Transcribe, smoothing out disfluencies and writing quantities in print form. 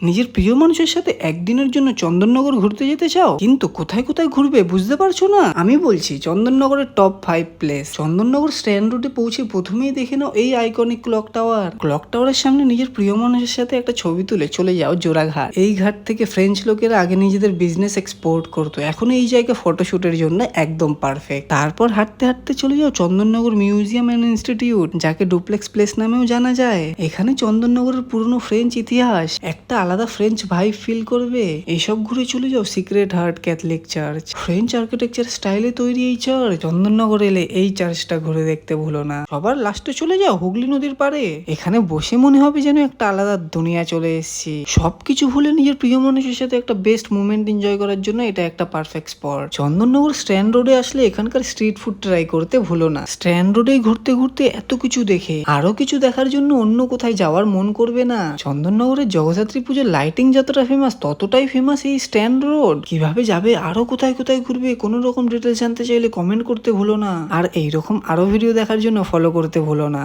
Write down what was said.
নিজের প্রিয় মানুষের সাথে একদিনের জন্য চন্দননগর ঘুরতে যেতে চাও, কিন্তু কোথায় কোথায় ঘুরবে বুঝতে পারছো না? আমি বলছি চন্দননগরের টপ 5 প্লেস। চন্দননগর স্ট্যান্ড রোডে পৌঁছে প্রথমেই দেখে নাও এই আইকনিক ক্লক টাওয়ার। ক্লক টাওয়ারের সামনে নিজের প্রিয় মানুষের সাথে একটা ছবি তুলে চলে যাও জোড়াঘাট। এই ঘাট থেকে ফ্রেঞ্চ লোকেরা আগে নিজেদের বিজনেস এক্সপোর্ট করতো, এখন এই জায়গা ফটোশুটের জন্য একদম পারফেক্ট। তারপর হাঁটতে হাঁটতে চলে যাও চন্দননগর মিউজিয়াম অ্যান্ড ইনস্টিটিউট, যাকে ডুপ্লেক্স প্লেস নামেও জানা যায়। এখানে চন্দননগরের পুরনো ফ্রেঞ্চ ইতিহাস, একটা আলাদা ফ্রেঞ্চ ভাইব ফিল করবে। এইসব ঘুরে চলে যাও secret heart Catholic church, French architecture স্টাইলে তৈরি এই চার্চ। চন্দননগর এলে এই চার্চটা ঘুরে দেখতে ভুলো না। সবার লাস্টে চলে যাও হুগলি নদীর পাড়ে, এখানে বসে মনে হবে যেন একটা আলাদা দুনিয়া চলে এসেছি। সবকিছু ভুলে নিজের প্রিয় মানুষের সাথে একটা বেস্ট মুভমেন্ট এনজয় করার জন্য এটা একটা পারফেক্ট স্পট। চন্দননগর স্ট্যান্ড রোডে আসলে এখানকার স্ট্রিট ফুড ট্রাই করতে ভুলো না। স্ট্যান্ড রোডেই ঘুরতে ঘুরতে এত কিছু দেখে আরো কিছু দেখার জন্য অন্য কোথায় যাওয়ার মন করবে না। চন্দননগরের জগদ্ধাত্রী পুজোর লাইটিং যতটা ফেমাস, ততটাই ফেমাস এই স্ট্যান্ড রোড। কিভাবে যাবে, আরো কোথায় কোথায় ঘুরবে, কোনো রকম ডিটেলস জানতে চাইলে কমেন্ট করতে ভুলো না। আর এইরকম আরো ভিডিও দেখার জন্য ফলো করতে ভুলো না।